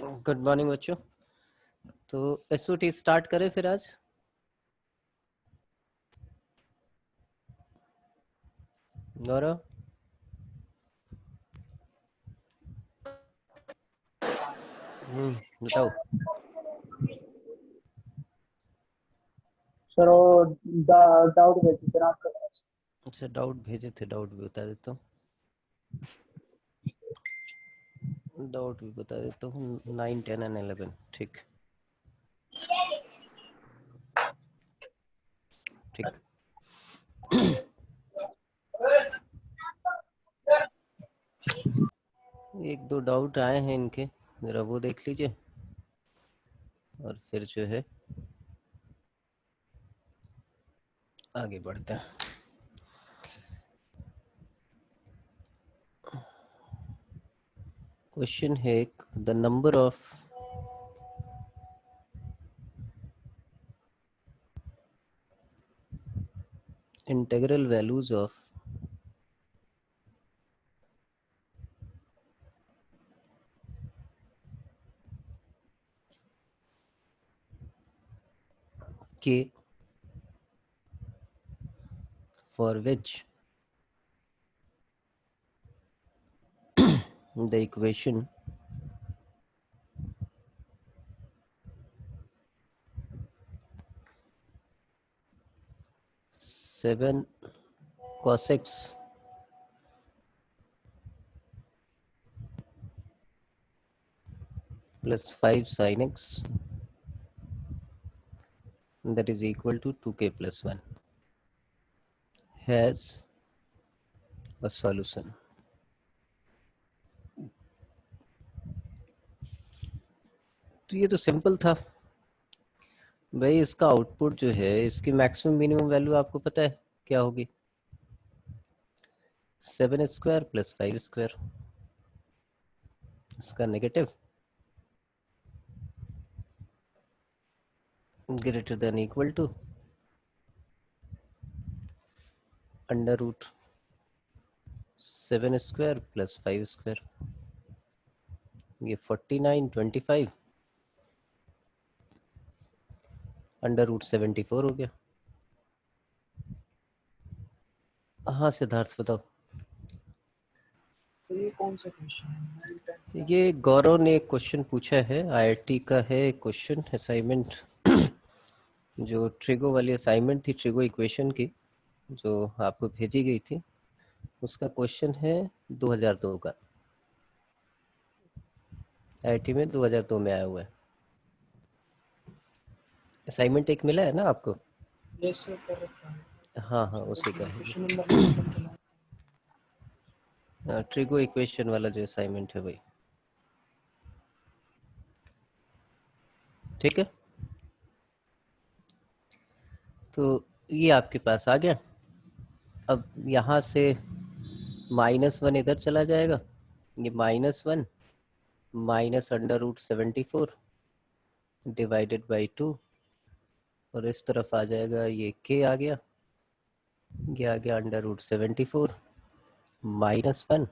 Good morning बच्चों। तो SOT start करें फिर आज। गौरव, बताओ। सर वो डाउट भेजी फिर आपका। अच्छा, डाउट भेजे थे, डाउट भी बता देता हूँ। डाउट भी बता देता हूँ 9, 10 एंड 11। ठीक ठीक। एक दो डाउट आए हैं इनके, जरा वो देख लीजिए और फिर जो है आगे बढ़ते हैं। क्वेश्चन है एक, the number of integral values of k for which the equation seven cos x plus 5 sin x that is equal to 2k plus 1 has a solution। तो ये तो सिंपल था भाई। इसका आउटपुट जो है, इसकी मैक्सिमम मिनिमम वैल्यू आपको पता है क्या होगी? 7² प्लस 5²। इसका negative greater than equal to under root 7² plus 5²। ये 49, 25 अंडर रूट 74 हो गया। हाँ सिद्धार्थ बताओ। ये कौन सा क्वेश्चन है? ये गौरव ने एक क्वेश्चन पूछा है, आईआईटी का है क्वेश्चन असाइनमेंट। जो ट्रिगो वाली असाइनमेंट थी, ट्रिगो इक्वेशन की, जो आपको भेजी गई थी, उसका क्वेश्चन है 2002 का। आईआईटी में 2002 में आया हुआ है। असाइनमेंट एक मिला है ना आपको? यस सर, कर रखा है। हाँ हाँ, उसी का है ये। क्वेश्चन नंबर नहीं पता चला। ट्रिगो इक्वेशन वाला जो असाइनमेंट है भाई। ठीक है, तो ये आपके पास आ गया। अब यहाँ से -1 इधर चला जाएगा, ये -1 minus under root 74 divided by 2, और इस तरफ आ जाएगा, ये k आ गया, ये आ गया अंडर रूट 74 -1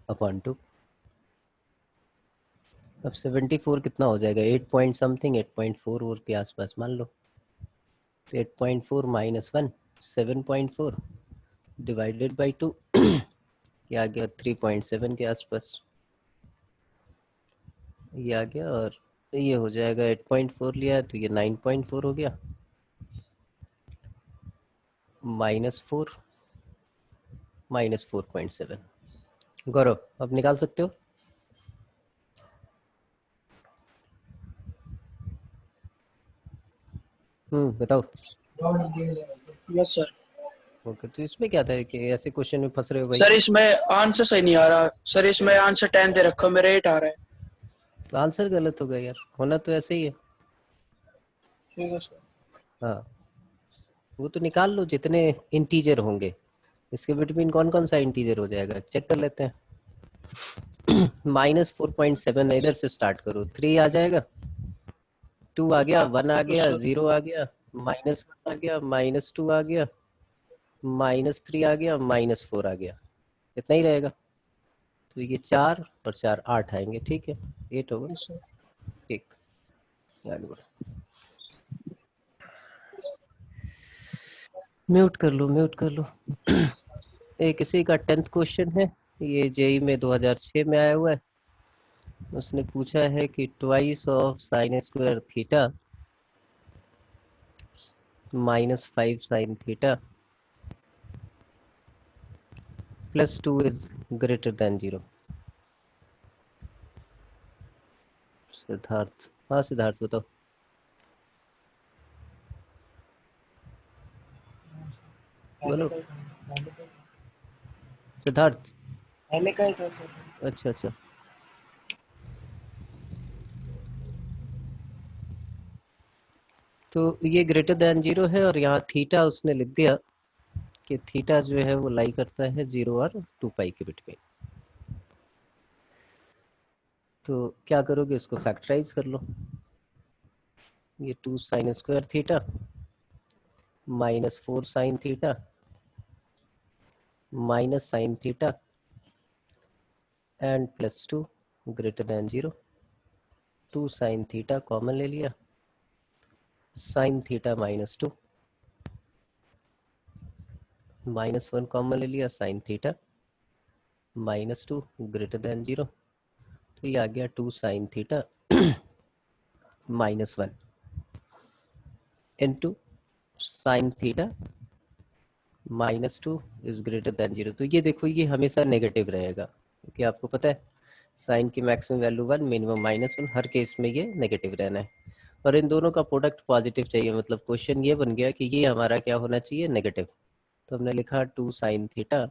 अपॉन 2। अब 74 कितना हो जाएगा? 8 पॉइंट समथिंग, 8.4 और के आसपास मान लो। तो 8.4 -1 7.4 डिवाइडेड बाई 2 ये आ गया 3.7 के आसपास। ये आ गया, और ये हो जाएगा 8.4 लिया है तो ये 9.4 हो गया, -4 -4.7। गौरव अब निकाल सकते हो? बताओ। Yes sir. ओके, तो इसमें क्या था कि ऐसे क्वेश्चन में फंस रहे हो भाई? सर इसमें आंसर सही नहीं आ रहा। सर इसमें आंसर 10 दे रखा, मेरा 8 आ रहा है। तो आंसर गलत हो गया यार, होना तो ऐसे ही है। ठीक है सर। हाँ, वो तो निकाल लो जितने इंटीजर होंगे, इसके बिटवीन कौन कौन सा इंटीजर हो जाएगा चेक कर लेते हैं। -4.7 इधर से स्टार्ट करो, 3 आ जाएगा, 2 आ गया, 1 आ गया, 0 आ गया, -1 आ गया, -2 आ गया, -3 आ गया, -4 आ गया। इतना ही रहेगा। तो ये 4 और 4 8 आएंगे, ठीक है, 8 होगा। Yes, sir. ठीक, आगे बढ़ो। म्यूट कर लो, म्यूट कर लो। एक इसी का 10th क्वेश्चन है, ये जेई में 2006 में आया हुआ है। उसने पूछा है कि twice of sine square theta -5 sine theta +2 is greater than 0। Siddharth, हाँ सिद्धार्थ बताओ। बोलो सिद्धार्थ। पहले का ही था सर। अच्छा अच्छा, तो ये ग्रेटर देन 0 है और यहाँ थीटा उसने लिख दिया कि थीटा जो है वो लाई करता है 0 और 2 पाई के बिटवीन। तो क्या करोगे, इसको फैक्टराइज कर लो। ये 2 sine square theta -4 sine theta minus sine theta and +2 greater than 0। 2 sine theta common ले लिया, साइन थीटा -2 -1 कॉमन ले लिया, साइन थीटा -2 ग्रेटर देन 0। तो ये आ गया 2 sine theta -1 into sine theta -2 is greater than 0। तो ये देखो, ये हमेशा नेगेटिव रहेगा क्योंकि आपको पता है साइन की मैक्सिमम वैल्यू 1, मिनिमम -1, हर केस में ये नेगेटिव रहना है। और इन दोनों का प्रोडक्ट पॉजिटिव चाहिए, मतलब क्वेश्चन ये बन गया कि ये हमारा क्या होना चाहिए, नेगेटिव। तो हमने लिखा 2 sine theta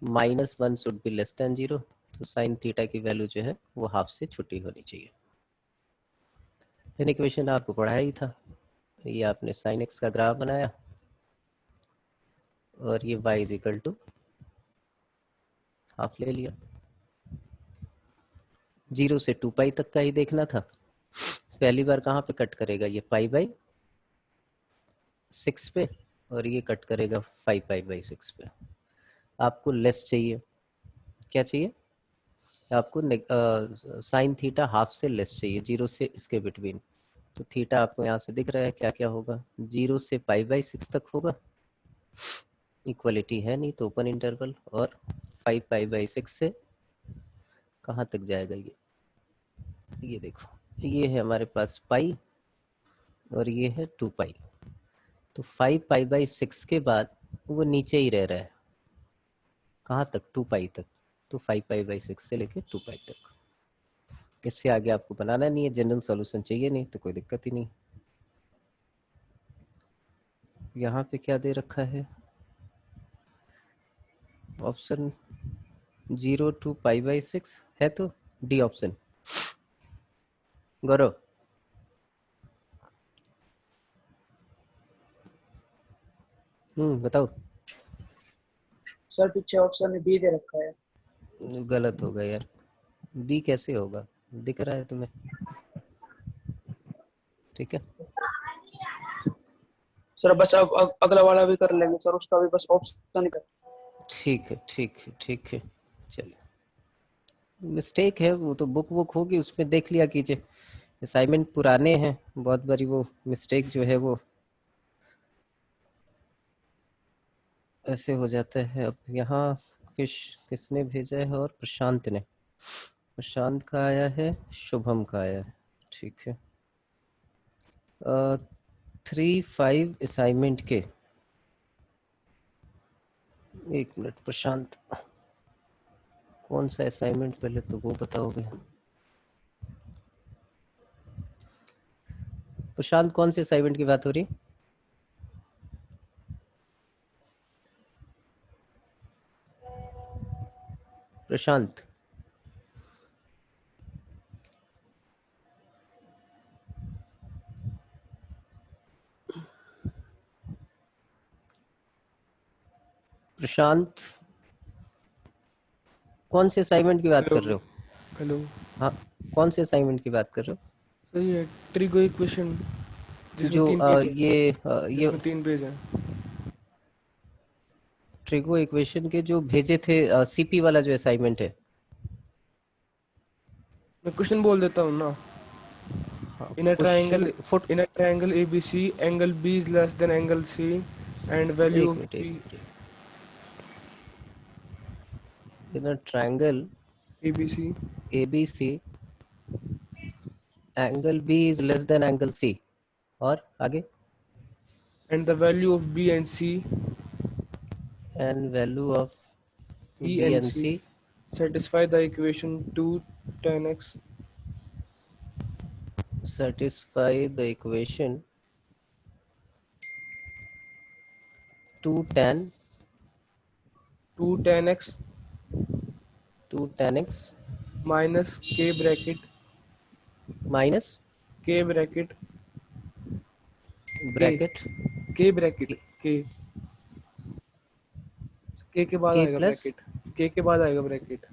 -1 should be less than 0। तो साइन थीटा की वैल्यू जो है वो हाफ से छोटी होनी चाहिए। फिर इक्वेशन आपको पढ़ाया ही था, ये आपने साइन एक्स का ग्राफ बनाया और ये y is equal to half ले लिया। 0 से 2 पाई तक का ही देखना था। पहली बार कहाँ पे कट करेगा, ये π/6 पे, और ये कट करेगा 5π/6 पे। आपको लेस चाहिए, क्या चाहिए आपको, साइन थीटा हाफ से लेस चाहिए, 0 से इसके बिटवीन। तो थीटा आपको यहाँ से दिख रहा है क्या क्या होगा, 0 से π/6 तक होगा, इक्वलिटी है नहीं तो ओपन इंटरवल, और 5π/6 से कहाँ तक जाएगा ये देखो, ये है हमारे पास पाई और ये है 2 पाई। तो 5π/6 के बाद वो नीचे ही रह रहा है, कहाँ तक, 2 पाई तक। तो 5π/6 से लेके 2 पाई तक, इससे आगे आपको बनाना नहीं है, जनरल सॉल्यूशन चाहिए नहीं तो कोई दिक्कत ही नहीं। यहाँ पे क्या दे रखा है, ऑप्शन 0 to π/6 है, तो डी ऑप्शन। गौरव बताओ। सर पीछे ऑप्शन बी दे रखा है। गलत होगा यार, बी कैसे होगा, दिख रहा है तुम्हें, ठीक है। सर बस अब अगला वाला भी कर लेंगे सर, उसका भी बस ऑप्शन कर। ठीक है ठीक है ठीक है, चलिए। मिस्टेक है वो तो, बुक होगी उसमें देख लिया कीजिए, असाइनमेंट पुराने हैं, बहुत बारी वो मिस्टेक जो है वो ऐसे हो जाता है। अब यहाँ किसने भेजा है, और प्रशांत ने, प्रशांत का आया है, शुभम का आया है, ठीक है। 3-5 असाइनमेंट के, एक मिनट प्रशांत, कौन सा असाइनमेंट पहले तो वो बताओगे। प्रशांत कौन से असाइनमेंट की बात हो रही, प्रशांत। प्रशांत कौन से असाइनमेंट की बात कर रहे हो, हेलो हाँ कौन से असाइनमेंट की बात कर रहे सर, ये ट्रिगो इक्वेशन हो, जिसमें जो 3 पेज ये जिसमें 3 पेज है। ट्रिगो इक्वेशन के जो भेजे थे सीपी वाला जो असाइनमेंट है। मैं क्वेश्चन बोल देता हूँ ना। हाँ, In a triangle, question foot in a triangle ABC, angle B is less than angle C, and value एक of मिनट एक B मिनट in a triangle ABC, ABC angle B is less than angle C, और आगे and the value of B and C, and value of B B and and C C satisfy the equation 2 tan x satisfy the equation 2 tan 2 tan x x minus minus k bracket k bracket k bracket k k के बाद के आएगा plus, bracket k के बाद आएगा bracket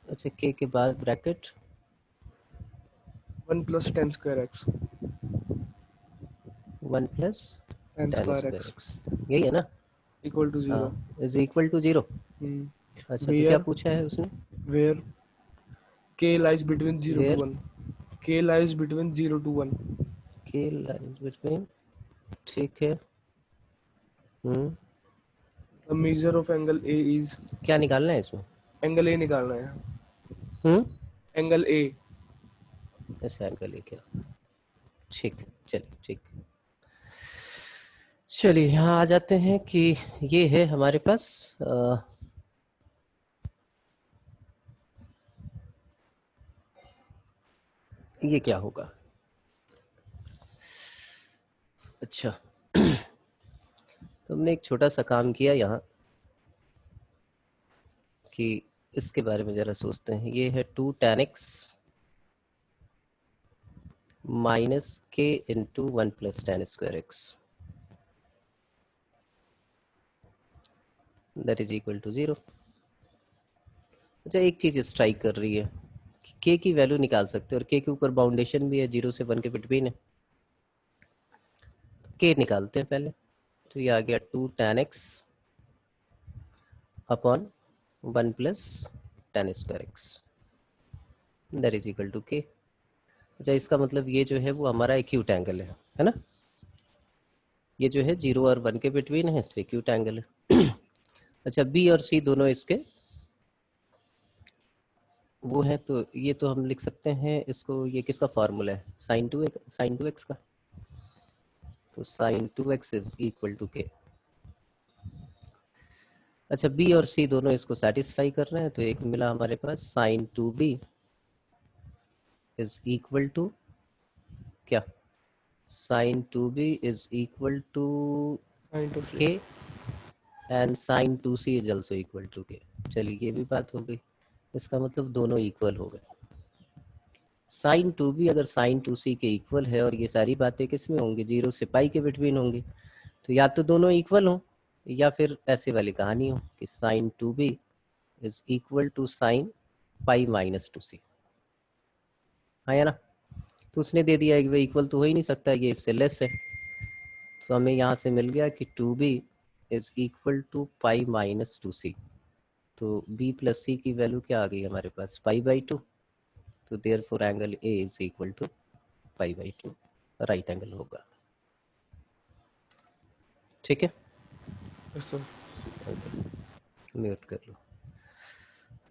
अच्छा के बाद bracket 1 plus tan square x 1 plus tan ten square square x x, यही है ना। equal to 0. हाँ, इज इक्वल टू 0। अच्छा तो क्या Where पूछा है उसने? where k lies between 0 to where 1. K lies between 0 to 1. के लाइंस बिटवीन, ठीक है। हम्म, The measure of angle A is क्या निकालना है इसमें? angle A निकालना है. हम्म, Angle A. ऐसे एंगल है क्या? ठीक है, चलिए ठीक है। चलिए यहाँ आ जाते हैं कि ये है हमारे पास ये क्या होगा। अच्छा तो हमने एक छोटा सा काम किया यहाँ कि इसके बारे में जरा सोचते हैं। ये है 2 tan x minus K into 1 plus tan square x, that is equal to 0। अच्छा एक चीज स्ट्राइक कर रही है कि के की वैल्यू निकाल सकते हैं और के ऊपर बाउंडेशन भी है, 0 से 1 के बिटवीन है। के निकालते हैं पहले, तो ये आ गया 2 tan x upon 1 plus tan square x, that is equal to k. अच्छा इसका मतलब ये जो है वो हमारा एक्यूट एंगल है ना। ये जो है 0 और 1 के बिटवीन है तो एक्यूट एंगल है। अच्छा बी और सी दोनों इसके वो है, तो ये तो हम लिख सकते हैं इसको, ये किसका फार्मूला है? साइन टू एक्स का। तो sign 2x is equal to k. अच्छा बी और सी दोनों इसको सेटिस्फाई कर रहे हैं, तो एक मिला हमारे पास sine 2b is equal to क्या? Sine 2b is equal to Sin to C. K and sine 2c is also equal to K. चलिए ये भी बात हो गई, इसका मतलब दोनों इक्वल हो गए। साइन 2b अगर साइन 2c के इक्वल है और ये सारी बातें किस में होंगी? 0 से पाई के बिटवीन होंगी, तो या तो दोनों इक्वल हो या फिर ऐसे वाली कहानी हो कि sine 2b is equal to sine pi minus 2c। हाँ या ना। तो उसने दे दिया कि भाई इक्वल तो हो ही नहीं सकता, ये इससे लेस है। तो हमें यहाँ से मिल गया कि 2b is equal to pi minus 2c। तो b प्लस c की वैल्यू क्या आ गई हमारे पास? Pi by 2। तो therefore angle A is equal to pi by 2, right angle होगा। ठीक है, Yes, sir. म्यूट कर लो।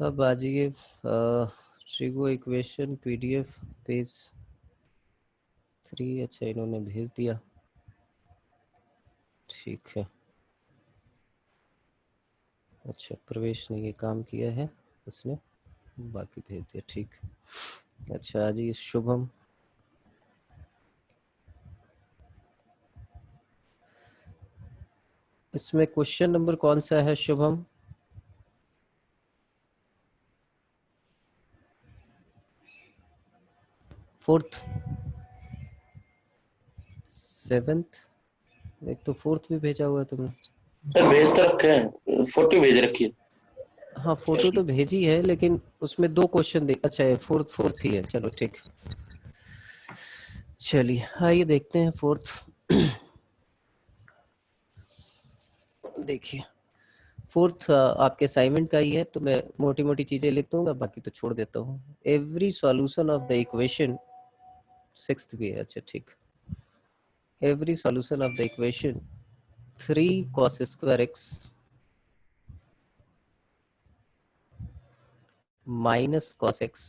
अब आ जाइए ट्रिगो इक्वेशन पीडीएफ पेज 3। अच्छा इन्होंने भेज दिया, ठीक है। अच्छा प्रवेश ने ये काम किया है, उसने बाकी भेज दिया, ठीक। अच्छा आ जाइए शुभम। इसमें क्वेश्चन नंबर कौन सा है शुभम? फोर्थ, सेवेंथ, एक तो फोर्थ भी भेजा हुआ है तुमने। सर भेज तो रखे हैं, फोटो भेज रखी है। हाँ फोटो तो भेजी है लेकिन उसमें 2 क्वेश्चन देख, अच्छा है फोर्थ, फोर्थ ही है, चलो ठीक। चलिए आइए देखते हैं फोर्थ। देखिए फोर्थ आपके असाइनमेंट का ही है, तो मैं मोटी मोटी चीजें लिख दूंगा, बाकी तो छोड़ देता हूँ। Every solution of the equation, sixth भी है, अच्छा ठीक। Every solution of the equation 3 cos square x minus cos x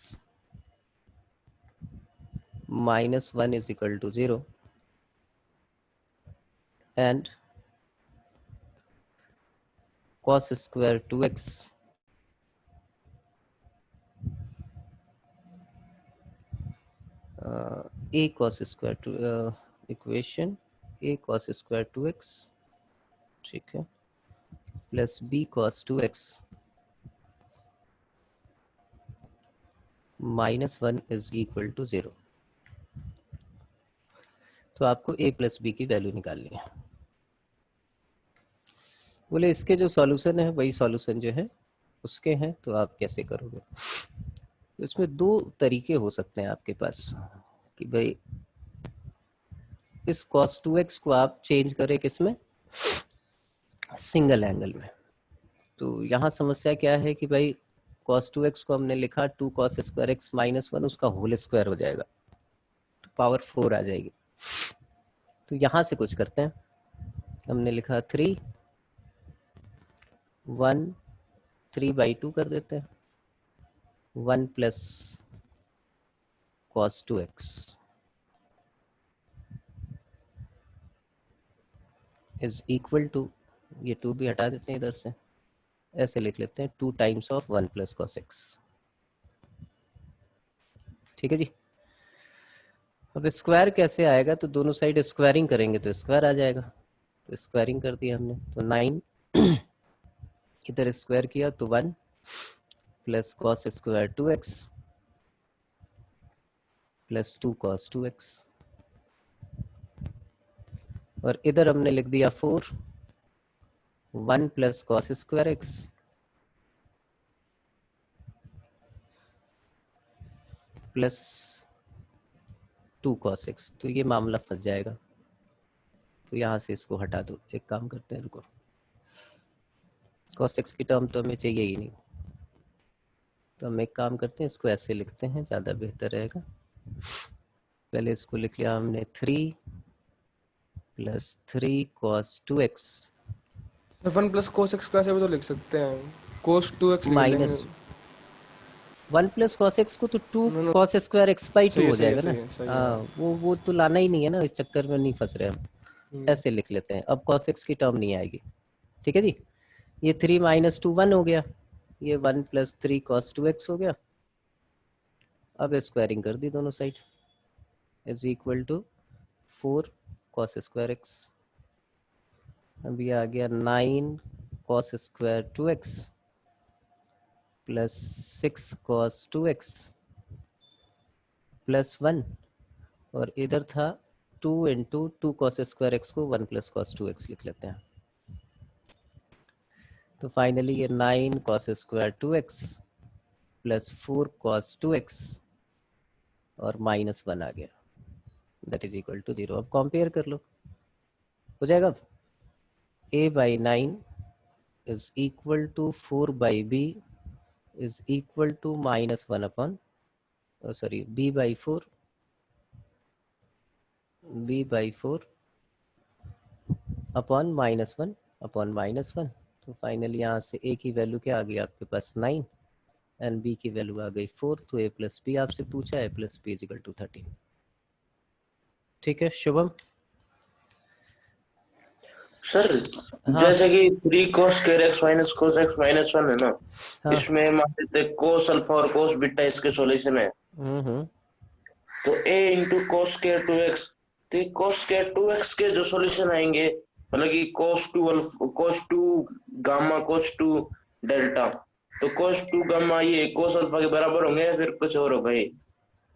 minus 1 is equal to 0 and cos square 2x a cos square 2 equation a cos square 2x, ठीक है, plus b cos 2x minus 1 is equal to 0। तो आपको a plus b की value निकालनी है। बोले इसके जो सॉल्यूशन है वही सॉल्यूशन जो है उसके हैं, तो आप कैसे करोगे? तो इसमें दो तरीके हो सकते हैं आपके पास कि भाई इस cos 2x को आप चेंज करें किसमें, सिंगल एंगल में। तो यहाँ समस्या क्या है कि भाई cos 2x को हमने लिखा 2 cos स्क्वायर x माइनस 1, उसका होल स्क्वायर हो जाएगा, तो पावर 4 आ जाएगी। तो यहाँ से कुछ करते हैं, हमने लिखा 3 1 3/2 कर देते हैं, 1 plus cos 2x is equal to, ये 2 भी हटा देते हैं इधर से, ऐसे लिख लेते हैं 2 times of 1 plus cos x। ठीक है जी। अब स्क्वायर कैसे आएगा, तो दोनों साइड स्क्वायरिंग करेंगे तो स्क्वायर आ जाएगा, तो स्क्वायरिंग कर दिया हमने, तो 9 इधर स्क्वायर किया तो 1 plus cos square 2x plus 2 cos 2x, और इधर हमने लिख दिया 4 1 plus cos square x plus 2 cos x। तो ये मामला फंस जाएगा, तो यहाँ से इसको हटा दो। एक काम करते हैं, रुको, cos x की टर्म तो हमें चाहिए ही नहीं, तो हम एक काम करते हैं, इसको ऐसे लिखते हैं, ज़्यादा बेहतर रहेगा। पहले इसको लिख लिया हमने 3 plus 3 cos 2x 1 plus cos x का भी तो लिख सकते हैं, कोस 2x लिख माइनस लेंगे। 1 प्लस cos x को तो 2 no, no, cos square x/2 हो जाएगा ना। सही है। हाँ, वो तो लाना ही नहीं है ना, इस चक्कर में नहीं फंस रहे हम। ऐसे लिख लेते हैं, अब cos x की टर्म नहीं आएगी। ठीक है जी, ये 3 माइनस 2 1 हो गया, ये 1 प्लस 3 cos 2x हो गया। अब स्क्वायरिंग कर दी दोनों side, is equal to 4 cos square x। अब ये आ गया 9 cos square 2x plus 6 cos 2x plus 1, और इधर था 2 इंटू 2 cos स्क्वायर x को 1 प्लस cos 2x लिख लेते हैं। तो फाइनली ये 9 cos square 2x plus 4 cos 2x और माइनस 1 आ गया, दैट इज इक्वल टू 0। अब कंपेयर कर लो, हो जाएगा। अब a/9 is equal to 4/b is equal to minus 1 upon, sorry, b/4 upon minus 1 upon minus 1। तो फाइनली यहाँ से a की वैल्यू क्या आ गई आपके पास 9 एंड b की वैल्यू आ गई 4। तो a प्लस बी आपसे पूछा, a plus b is equal to 13। ठीक है शुभम? सर हाँ जैसे कि 3 cos square x minus cos x minus 1 है ना, हाँ। इसमें मान लेते cos अल्फा और cos बीटा इसके सॉल्यूशन है, हम्म। तो a into cos square 2x, तो cos स्क्वायर 2x के जो सॉल्यूशन आएंगे, मतलब कि cos 2 alpha, cos 2 gamma, cos 2 delta, तो cos 2 गामा ये cos अल्फा के बराबर होंगे या फिर कुछ और होगा ये?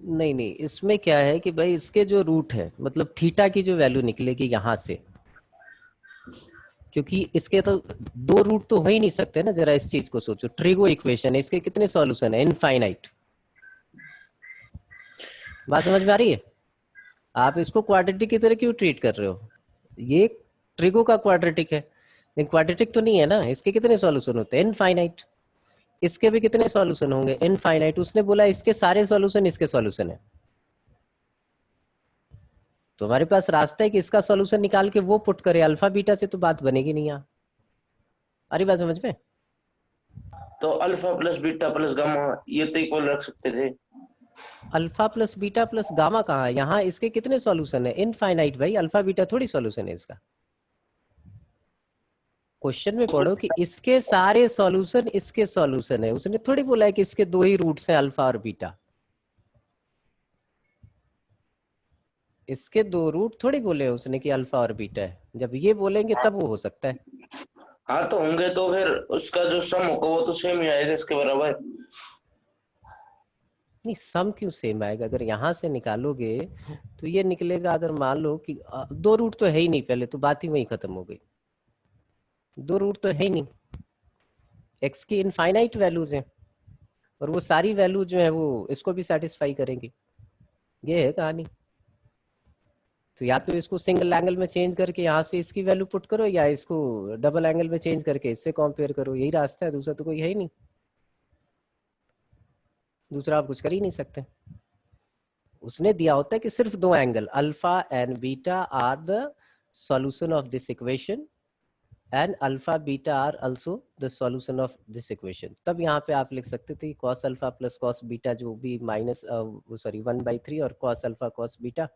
नहीं नहीं, इसमें क्या है कि भाई इसके जो रूट है, मतलब थीटा की जो वैल्यू निकलेगी यहाँ से, क्योंकि इसके तो दो रूट तो हो ही नहीं सकते ना। जरा इस चीज को सोचो, ट्रिगो इक्वेशन है, इसके कितने सॉल्यूशन है? इनफाइनाइट। बात समझ में आ रही है? आप इसको क्वाड्रेटिक की तरह क्यों ट्रीट कर रहे हो? ये ट्रिगो का क्वाड्रेटिक है, लेकिन क्वाड्रेटिक तो नहीं है ना, इसके कितने सॉल्यूशन होते हैं? इनफाइनाइट। इसके भी कितने सॉल्यूशन होंगे? इनफाइनाइट। उसने बोला इसके सारे सॉल्यूशन इसके सॉल्यूशन है, तो हमारे पास रास्ता है कि इसका सॉल्यूशन निकाल के वो पुट करे अल्फा बीटा से, तो बात बनेगी नहीं यहाँ। अरे बात समझ में? तो alpha plus beta plus gamma ये तो इक्वल रख सकते थे। Alpha plus beta plus gamma कहाँ है? यहाँ इसके कितने सॉल्यूशन है? इनफाइनाइट भाई, अल्फा बीटा थोड़ी सॉल्यूशन है इसका। क्वेश्चन में पढ़ो कि इसके सारे सॉल्यूशन इसके सॉल्यूशन है, उसने थोड़ी बोला है कि इसके दो ही रूट्स हैं अल्फा और बीटा। इसके दो रूट थोड़ी बोले उसने कि अल्फा और बीटा है, जब ये बोलेंगे तब वो हो सकता है। हाँ तो होंगे तो फिर उसका जो सम होगा वो तो सेम ही आएगा इसके बराबर। नहीं, सम क्यों सेम आएगा? अगर यहाँ से निकालोगे तो ये निकलेगा, अगर मान लो कि दो रूट तो है ही नहीं पहले, तो बात ही वहीं खत्म हो गई। दो रूट तो है ही नहीं, एक्स की इनफाइनाइट वैल्यूज हैं, और वो सारी वैल्यू जो है वो इसको भी सेटिस्फाई करेंगी। ये है कहानी। तो या तो इसको सिंगल एंगल में चेंज करके यहाँ से इसकी वैल्यू पुट करो, या इसको डबल एंगल में चेंज करके इससे कंपेयर करो, यही रास्ता है, दूसरा तो कोई है ही नहीं। दूसरा आप कुछ कर ही नहीं सकते। उसने दिया होता है कि सिर्फ दो angle alpha and beta are the solution of this equation, and alpha beta are also the solution of this equation. तब यहाँ पे आप लिख सकते थे cos alpha plus cos beta जो भी माइनस 1/3, और कॉस अल्फा कॉस बीटा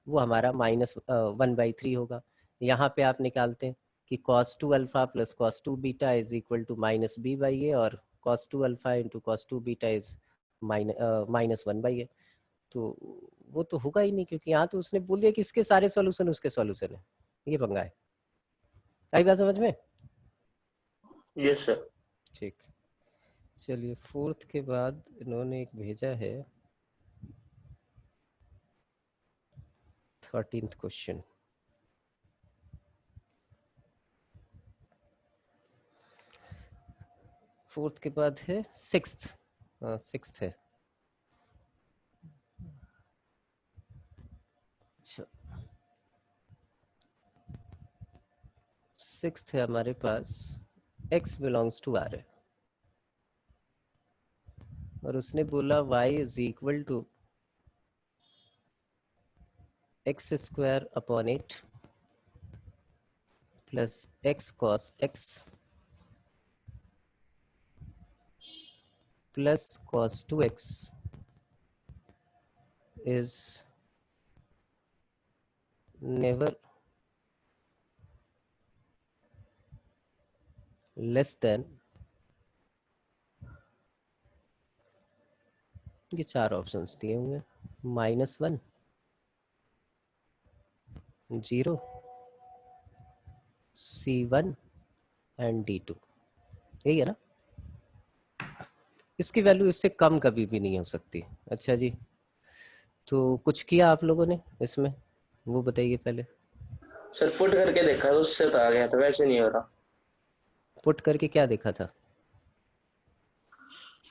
वो हमारा -1/3 होगा। यहाँ पे आप निकालते हैं कि cos 2 alpha plus cos 2 beta is equal to -b/a, और cos 2 alpha into cos 2 beta is -1/a। तो वो तो होगा ही नहीं, क्योंकि यहाँ तो उसने बोल दिया कि इसके सारे सॉल्यूशन उसके सॉल्यूशन है। ये पंगा है। आई बात समझ में? Yes sir. ठीक, चलिए फोर्थ के बाद इन्होंने एक भेजा है 13th क्वेश्चन। फोर्थ के बाद है सिक्स्थ। सिक्स्थ है। अच्छा, सिक्स्थ है हमारे पास, x बिलोंग्स टू r है, और उसने बोला y is equal to x² upon 8 plus x cos x plus cos 2x is never less than, ये चार ऑप्शंस दिए हुए, -1, 0, C1 एंड D2। यही है ना? इसकी वैल्यू इससे कम कभी भी नहीं हो सकती। अच्छा जी, तो कुछ किया आप लोगों ने इसमें, वो बताइए पहले। सर पुट करके देखा तो उससे तो आ गया था, वैसे नहीं हो रहा। पुट करके क्या देखा था?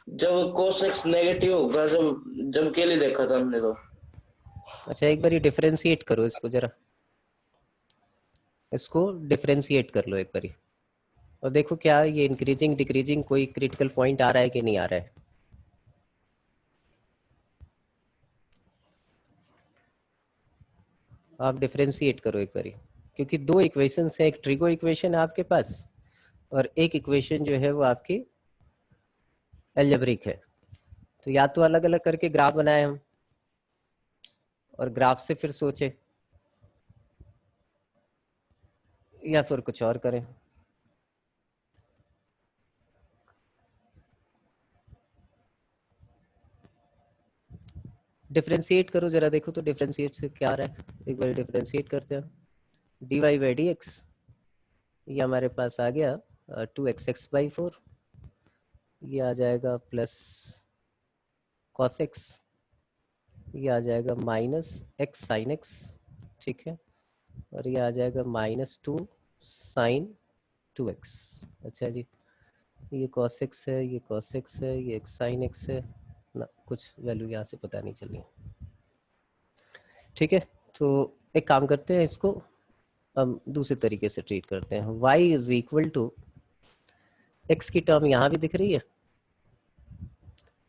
जब cos x नेगेटिव होगा, जब जब के लिए देखा था हमने तो। अच्छा, एक बार डिफरेंशिएट करो इसको जरा, इसको डिफरेंशिएट कर लो एक बारी, और देखो क्या ये इंक्रीजिंग डिक्रीजिंग कोई क्रिटिकल पॉइंट आ रहा है कि नहीं आ रहा है। आप डिफरेंशिएट करो एक बारी, क्योंकि दो इक्वेशन है, एक ट्रिगो इक्वेशन है आपके पास, और एक इक्वेशन जो है वो आपकी अलजेब्रिक है। तो या तो अलग अलग करके ग्राफ बनाए हम, और ग्राफ से फिर सोचे, या फिर कुछ और करें। डिफरेंशिएट करो जरा, देखो तो डिफरेंशिएट से क्या आ रहा है। एक बार डिफरेंशिएट करते हैं। dy/dx ये हमारे पास आ गया 2x/4, ये आ जाएगा प्लस cos x, ये आ जाएगा -x sin x, ठीक है, और ये आ जाएगा -2 sin 2x। अच्छा जी, ये cos x है, ये cos x है, ये x sin x है ना, कुछ वैल्यू यहाँ से पता नहीं चली। ठीक है, तो एक काम करते हैं, इसको हम दूसरे तरीके से ट्रीट करते हैं। y is equal to, x की टर्म यहाँ भी दिख रही है,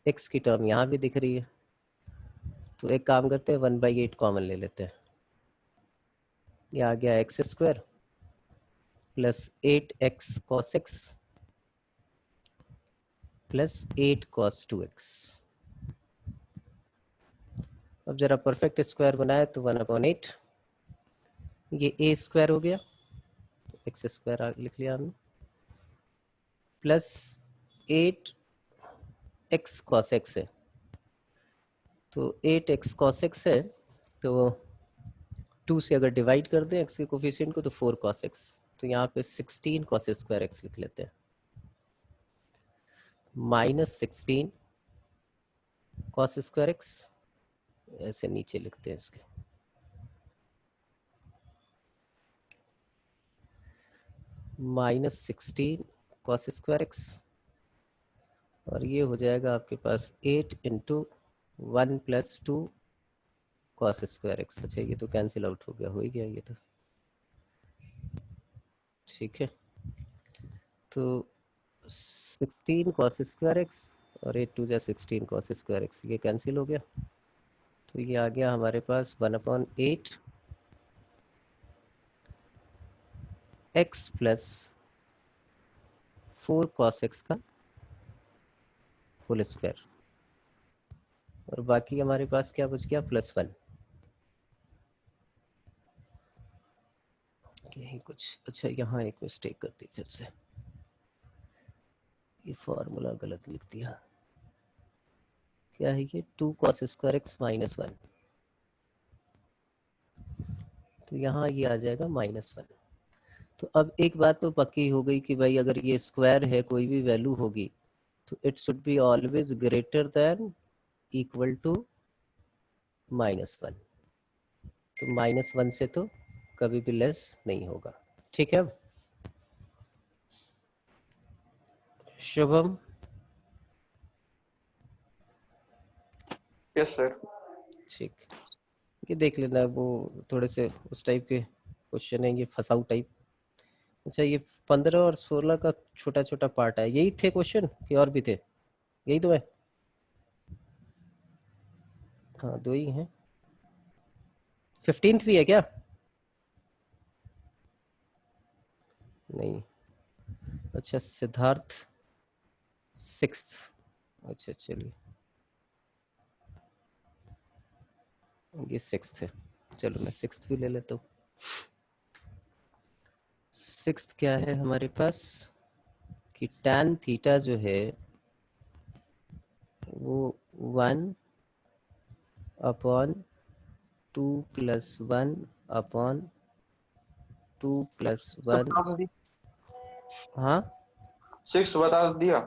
x की टर्म यहाँ भी दिख रही है, तो एक काम करते हैं 1/8 कॉमन ले लेते हैं। ये आ गया x square plus 8x cos x plus 8 cos 2x। अब जरा परफेक्ट स्क्वायर बनाए तो 1/8, ये a स्क्वायर हो गया, एक्स स्क्वायर लिख लिया हमने, प्लस 8x cos x है, तो 8x cos x है, तो 2 से अगर डिवाइड कर दें x के कोफिशिएंट को तो 4 cos x, तो यहाँ पे 16 cos स्क्वायर x लिख लेते हैं, माइनस 16 cos स्क्वायर x, ऐसे नीचे लिखते हैं इसके, माइनस 16 cos स्क्वायर x, और ये हो जाएगा आपके पास 8 into 1 plus 2 cos square x। अच्छा ये तो कैंसिल आउट हो गया, हो ही गया ये तो, ठीक है। तो 16 cos स्क्वायर x और 8 2 जा 16 cos स्क्वायर x, ये कैंसिल हो गया, तो ये आ गया हमारे पास 1/8 x प्लस 4 cos x का होल स्क्वायर, और बाकी हमारे पास क्या बच गया, +1। यही कुछ, अच्छा यहाँ एक मिस्टेक कर दी फिर से, ये फॉर्मूला गलत लिख दिया, क्या है ये 2 cos स्क्वायर x -1, तो यहाँ ये आ जाएगा -1। तो अब एक बात तो पक्की हो गई कि भाई अगर ये स्क्वायर है, कोई भी वैल्यू होगी तो it should be always greater than equal to -1, तो -1 से तो कभी भी लेस नहीं होगा, ठीक है। Shubham, yes sir. ठीक, ये देख लेना, वो थोड़े से उस टाइप के क्वेश्चन है, ये फसाऊ टाइप। अच्छा ये 15 और 16 का छोटा छोटा पार्ट है, यही थे क्वेश्चन कि और भी थे? यही तो है, हाँ 2 ही हैं। 15th भी है क्या? नहीं, अच्छा सिद्धार्थ 6th, अच्छा चलिए ये 6th है, चलो मैं 6th भी ले लेता हूँ। 6th क्या है हमारे पास कि tan थीटा जो है वो 1/2 + 1/2 + 1, हाँ 6 बता दिया।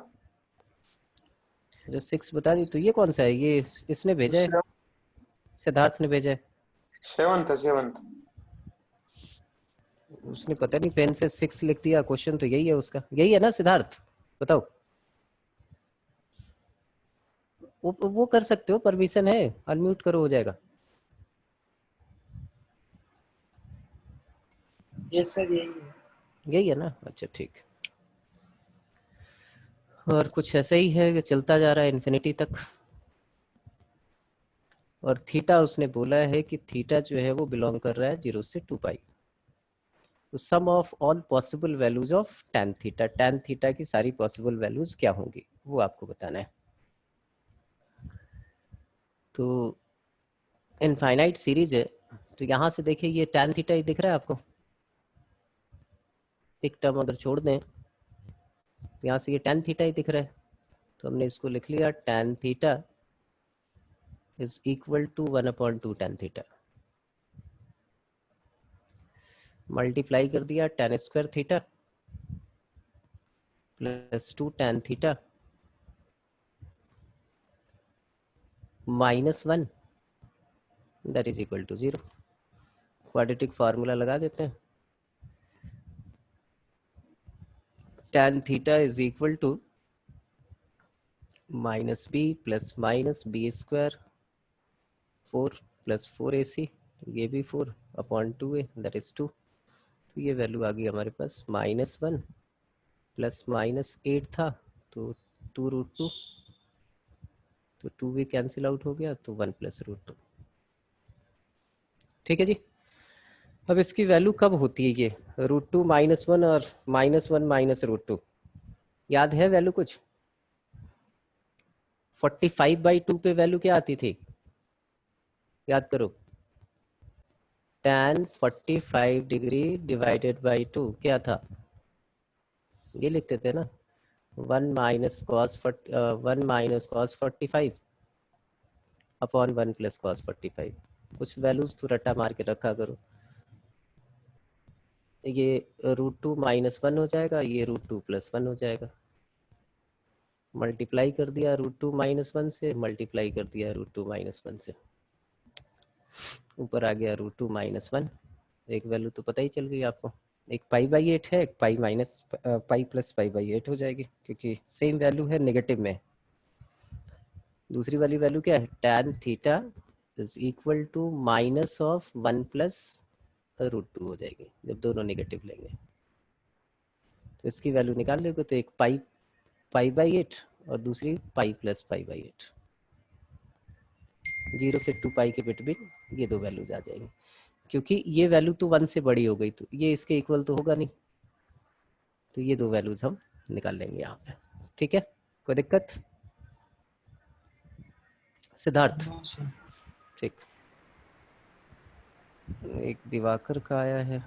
जो 6 बता दी, तो ये कौन सा है, ये इसने भेजा है, सिद्धार्थ ने भेजा है, 7th। उसने पता नहीं पेन से 6 लिख दिया, क्वेश्चन तो यही है उसका, यही है ना सिद्धार्थ, बताओ। वो कर सकते हो, परमिशन है, अनम्यूट करो, हो जाएगा। यस सर यही है ना, अच्छा ठीक। और कुछ ऐसा ही है कि चलता जा रहा है इन्फिनिटी तक, और थीटा उसने बोला है कि थीटा जो है वो बिलोंग कर रहा है 0 से 2π, तो sum of all possible values of tan theta, tan theta की सारी पॉसिबल वैल्यूज क्या होंगी वो आपको बताना है। तो इनफाइनाइट सीरीज है, तो यहाँ से देखिए ये tan थीटा ही दिख रहा है आपको, एक टर्म अगर छोड़ दें, यहाँ से ये tan थीटा ही दिख रहा है, तो हमने इसको लिख लिया tan theta is equal to 1/2 tan theta, multiply कर दिया tan square theta +2 tan theta -1 that is equal to 0। Quadratic formula लगा देते हैं, tan theta is equal to -b + -b square 4 + 4ac, ये भी 4/2a दैट इज 2, तो ये value आ गई हमारे पास -1 प्लस -8 था तो 2√2, तो 2 भी कैंसिल आउट हो गया तो 1 + √2। ठीक है जी। अब इसकी वैल्यू कब होती है ये √2 -1 और -1 -√2? याद है वैल्यू कुछ? 45/2 पे वैल्यू क्या आती थी? याद करो। tan 45 डिग्री डिवाइडेड बाई 2 क्या था? ये लिखते थे ना, 1 - cos 45 अपॉन 1 + cos 45। कुछ वैल्यूज तो रट्टा मार के रखा करो। ये √2 -1 हो जाएगा, ये √2 + 1 हो जाएगा। मल्टीप्लाई कर दिया √2 -1 से, मल्टीप्लाई कर दिया √2 -1 से, ऊपर आ गया √2 -1। एक वैल्यू तो पता ही चल गई आपको। एक π/8 है, एक π + π/8 हो जाएगी क्योंकि सेम वैल्यू है, नेगेटिव में। दूसरी वाली वैल्यू क्या है? tan theta is equal to -1 + √2 हो जाएगी जब दोनों नेगेटिव लेंगे। तो इसकी वैल्यू निकाल लोगे तो एक π/8 और दूसरी π + π/8। 0 से 2π के बिटवीन ये दो वैल्यूज आ जाएंगी। क्योंकि ये वैल्यू तो 1 से बड़ी हो गई तो ये इसके इक्वल तो होगा नहीं, तो ये दो वैल्यूज हम निकाल लेंगे यहाँ पे। ठीक है, कोई दिक्कत? सिद्धार्थ? ठीक। एक दिवाकर का आया है।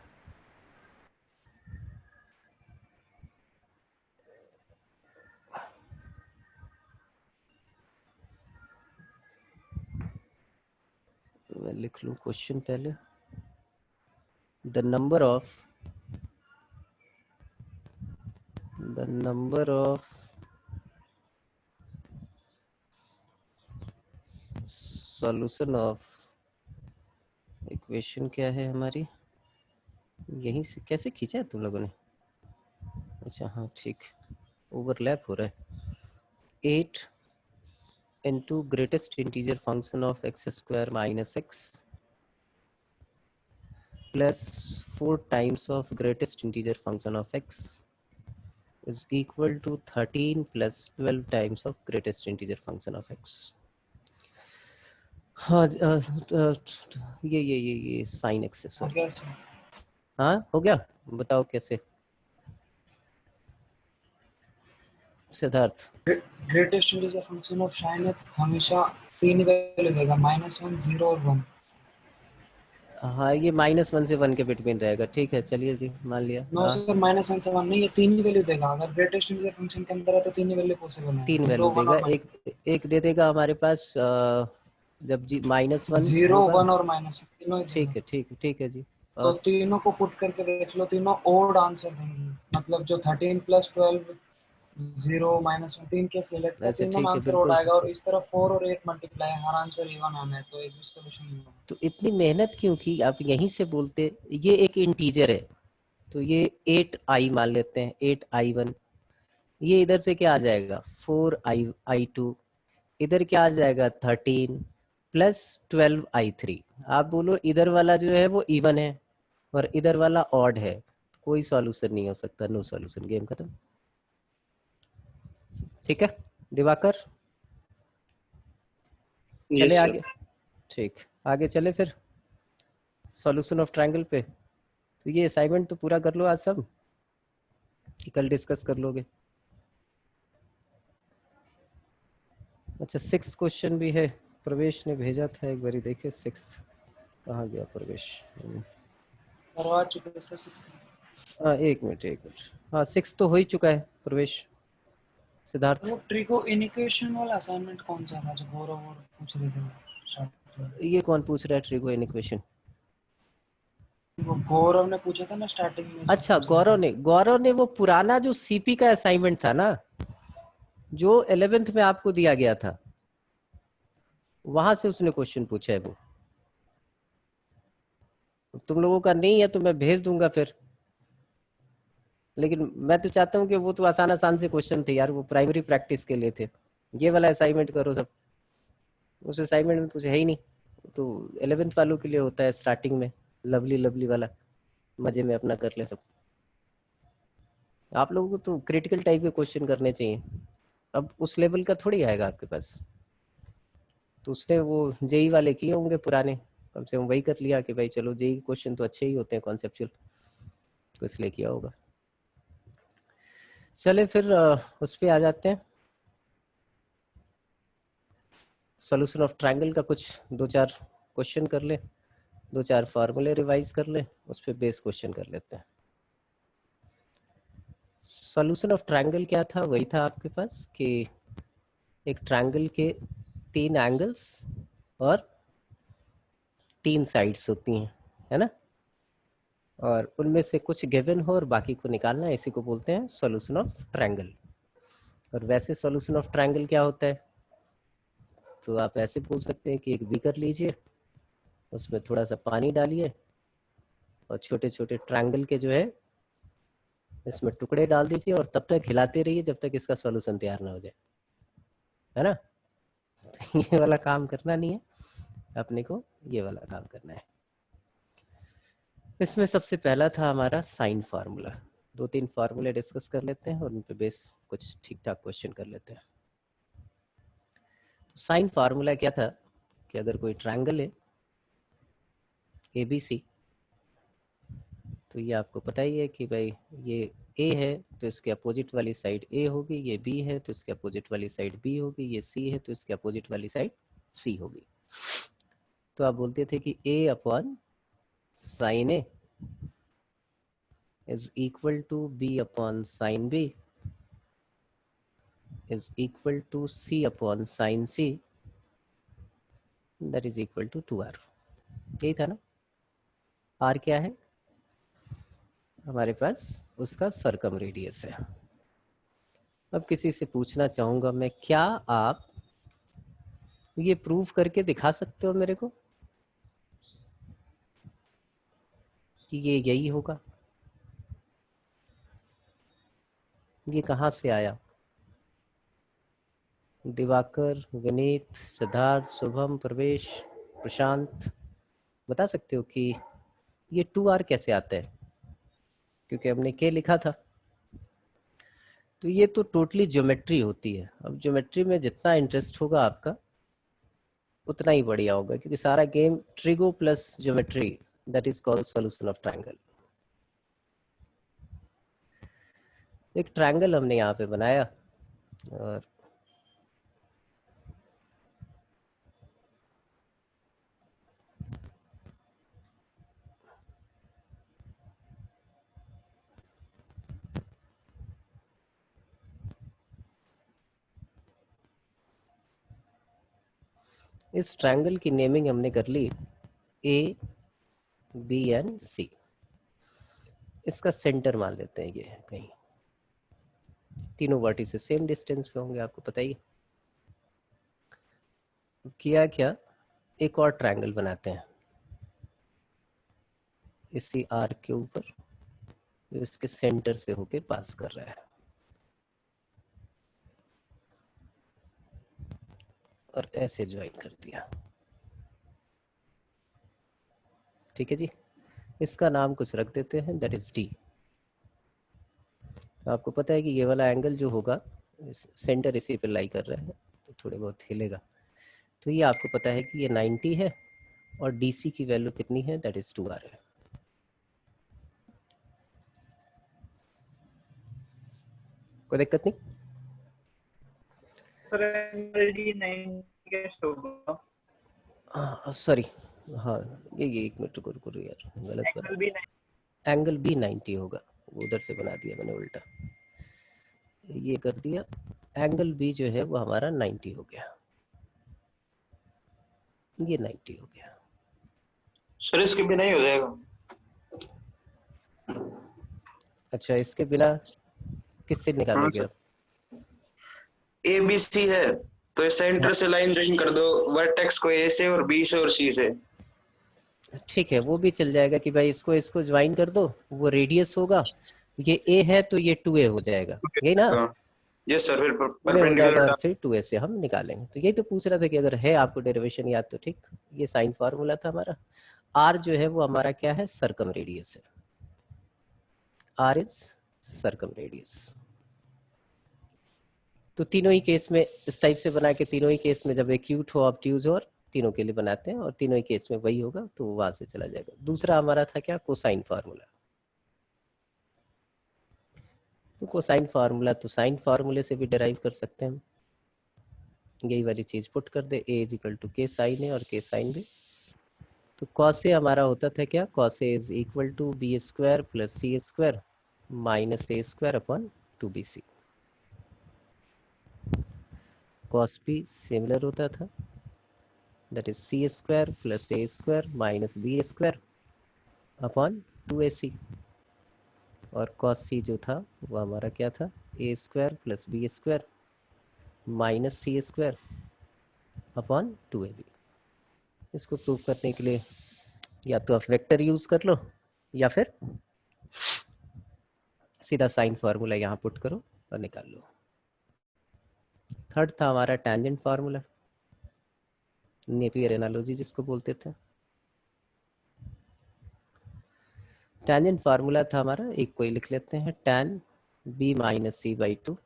मैं लिख लूँ क्वेश्चन पहले। The number of solution of equation क्या है हमारी? यहीं से कैसे खींचा है तुम लोगों ने? अच्छा हाँ ठीक, ओवरलैप हो रहा है। 8 into greatest integer function of x² - x plus 4 times of greatest integer function of x is equal to 13 plus 12 times of greatest integer function of x। हाँ ये साइन एक्स है, सॉरी। हाँ हो गया, बताओ कैसे? Siddharth? Greatest integer function of sin x हमेशा तीन वैल्यू देगा, -1, 0 और 1। हाँ ये -1 से 1 के बिटवीन रहेगा। ठीक है चलिए जी, मान लिया। नो हाँ सर, -1 से 1 नहीं, ये तीन ही वैल्यू देगा। अगर ग्रेटेस्ट इंटीजर फंक्शन के अंदर है तो तीन ही वैल्यू पॉसिबल है, 3 वैल्यू 0, 1 देगा। और एक दे देगा हमारे पास जब जी -1 0, होगा। 1 और -1 तीनों ही ठीक देगा। है ठीक है ठीक है जी। तो और तीनों को पुट करके देख लो, तीनों ओड आंसर देंगी। मतलब जो 13 + 12, 0, -1, तीन केस ले लेते हैं, अच्छा तीनों में ठीक है, आंसर ओड बिल्कुल। आएगा। और इस तरफ 4 और 8 मल्टीप्लाई, हर आंसर इवन आना है, तो एक भी सोल्यूशन नहीं होगा। तो इतनी मेहनत क्यों की? आप यहीं से बोलते। ये एक इंटीजर है तो ये 8i मान लेते हैं, 8i1। ये इधर से क्या आ जाएगा? 4i2। इधर क्या आ जाएगा? 13 प्लस 12i3। आप बोलो इधर वाला जो है वो इवन है और इधर वाला ऑड है, कोई सॉल्यूशन नहीं हो सकता। नो सॉल्यूशन, गेम खत्म। ठीक है दिवाकर, चले आगे। ठीक, आगे चले फिर सॉल्यूशन ऑफ ट्रायंगल पे। तो ये असाइनमेंट तो पूरा कर लो आज सब, कि कल डिस्कस कर लोगे। अच्छा 6th क्वेश्चन भी है, प्रवेश ने भेजा था, एक बारी देखिए 6th कहाँ गया प्रवेश। करवा चुके हैं सर। हाँ एक मिनट। हाँ 6th तो हो ही चुका है प्रवेश। सिद्धार्थ? वो ट्रिको इनिक्वेशन वाला असाइनमेंट कौन सा था जो गौरव और पूछ रहे थे? ये कौन पूछ रहा है ट्रिगो इक्वेशन? वो गौरव ने पूछा था ना स्टार्टिंग में। अच्छा गौरव ने वो पुराना जो सीपी का असाइनमेंट था ना, जो 11th में आपको दिया गया था, वहां से उसने क्वेश्चन पूछा है। वो तुम लोगों का नहीं है तो मैं भेज दूंगा फिर, लेकिन मैं तो चाहता हूँ कि वो तो आसान से क्वेश्चन थे यार, वो प्राइमरी प्रैक्टिस के लिए थे। ये वाला असाइनमेंट करो सब, उस असाइनमेंट में कुछ है ही नहीं। तो 11th वालों के लिए होता है स्टार्टिंग में, लवली वाला। मजे में अपना कर ले सब। आप लोगों को तो क्रिटिकल टाइप के क्वेश्चन करने चाहिए, अब उस लेवल का थोड़ी आएगा आपके पास। तो उसने वो जेई वाले किए होंगे पुराने, कम से कम वही कर लिया कि भाई चलो जेई क्वेश्चन तो अच्छे ही होते हैं कॉन्सेप्चुअल, तो इसलिए किया होगा। चले फिर उस पे आ जाते हैं। सॉल्यूशन ऑफ ट्रायंगल का कुछ 2-4 क्वेश्चन कर ले, 2-4 फार्मूले रिवाइज कर ले, उस पे बेस क्वेश्चन कर लेते हैं। सॉल्यूशन ऑफ ट्रायंगल क्या था, वही था आपके पास कि एक ट्रायंगल के 3 एंगल्स और 3 साइड्स होती हैं, है ना, और उनमें से कुछ गिवन हो और बाकी को निकालना है, इसी को बोलते हैं सॉल्यूशन ऑफ ट्रायंगल। और वैसे सॉल्यूशन ऑफ ट्रायंगल क्या होता है, तो आप ऐसे बोल सकते हैं कि एक बीकर लीजिए, उसमें थोड़ा सा पानी डालिए और छोटे छोटे ट्रायंगल के जो है इसमें टुकड़े डाल दीजिए और तब तक हिलाते रहिए जब तक इसका सॉल्यूशन तैयार ना हो जाए, है ना। तो ये वाला काम करना नहीं है अपने को, ये वाला काम करना है। इसमें सबसे पहला था हमारा साइन फार्मूला। 2-3 फार्मूले डिस्कस कर लेते हैं और उन पे बेस कुछ ठीक ठाक क्वेश्चन कर लेते हैं। तो साइन फार्मूला क्या था कि अगर कोई ट्रायंगल है ABC, तो ये आपको पता ही है कि भाई ये A है तो इसके अपोजिट वाली साइड A होगी, ये B है तो इसके अपोजिट वाली साइड B होगी, ये C है तो इसके अपोजिट वाली साइड C होगी। तो आप बोलते थे कि A upon sign A is equal to B upon sin B is equal to C upon sin C, that is equal to 2R। यही था ना। R क्या है हमारे पास, उसका सरकम रेडियस है। अब किसी से पूछना चाहूंगा मैं, क्या आप ये प्रूव करके दिखा सकते हो मेरे को कि ये यही होगा? ये कहाँ से आया? दिवाकर, विनीत, सिद्धार्थ, शुभम, प्रवेश, प्रशांत, बता सकते हो कि ये 2R कैसे आता है? क्योंकि हमने K लिखा था, तो ये तो टोटली ज्योमेट्री होती है। अब ज्योमेट्री में जितना इंटरेस्ट होगा आपका उतना ही बढ़िया होगा, क्योंकि सारा game trigo plus geometry, that is called solution of triangle. एक ट्रायंगल हमने यहाँ पे बनाया और इस ट्रायंगल की नेमिंग हमने कर ली A, B एंड C। इसका सेंटर मान लेते हैं ये कहीं, तीनों वर्टिसेस सेम डिस्टेंस पे होंगे, आपको पता ही। किया क्या, एक और ट्रायंगल बनाते हैं इसी आर्क के ऊपर जो इसके सेंटर से होके पास कर रहा है, और ऐसे ज्वाइन कर दिया। ठीक है जी, इसका नाम कुछ रख देते हैं, दैट इज D। तो आपको पता है कि ये वाला एंगल जो होगा सेंटर इसी पे लाई कर रहा है, तो थोड़े बहुत हिलेगा। तो ये आपको पता है कि ये 90 है और DC की वैल्यू कितनी है, दैट इज 2R है। कोई दिक्कत नहीं? सॉरी, हाँ ये एक मिनट रुको यार, गलत बना। एंगल B 90 होगा, उधर से बना दिया मैंने उल्टा, ये कर दिया। एंगल B जो है वो हमारा 90 हो गया, ये 90 हो गया। सर इसके बिना ही हो जाएगा। अच्छा, इसके बिना किससे निकालेंगे? ABC है तो सेंटर से लाइन ज्वाइन कर दो, वर्टेक्स को A से और B से और C से। ठीक है, वो भी चल जाएगा कि भाई इसको ज्वाइन कर दो, वो रेडियस होगा, ये A है तो ये 2A हो जाएगा, यही ना? यस सर, फिर हो जाएगा, परपेंडिकुलर। फिर 2A से हम निकालेंगे। तो यही तो पूछ रहा था कि अगर है आपको डेरिवेशन याद तो ठीक। ये साइन फार्मूला था हमारा। R जो है वो हमारा क्या है, सरकम रेडियस है। r is circumradius। तो तीनों ही केस में इस टाइप से बना के, तीनों ही केस में जब एक्यूट हो, ऑब्ट्यूज हो, और तीनों के लिए बनाते हैं, और तीनों ही केस में वही होगा, तो वहां से चला जाएगा। दूसरा हमारा था क्या, कोसाइन फार्मूला। तो कोसाइन फार्मूला तो साइन फार्मूले से भी डिराइव कर सकते हैं हम। यही वाली चीज पुट कर दे, a is equal to k sine a और के साइन बी। तो कॉस ए हमारा होता था क्या, cos a is equal to b square plus c square minus a square upon 2bc। Cos b similar होता था, that is c square plus a square minus b square upon 2ac। और cos सी जो था वो हमारा क्या था, A square plus B square minus C square upon 2ab। इसको प्रूव करने के लिए या तो आप वेक्टर यूज कर लो, या फिर सीधा साइन फार्मूला यहाँ पुट करो और निकाल लो। थर्ड था हमारा टेंजेंट फार्मूला, नेपियर एनालॉजी जिसको बोलते थे। टेंजेंट फार्मूला था हमारा, एक कोई लिख लेते हैं, tan b minus c by 2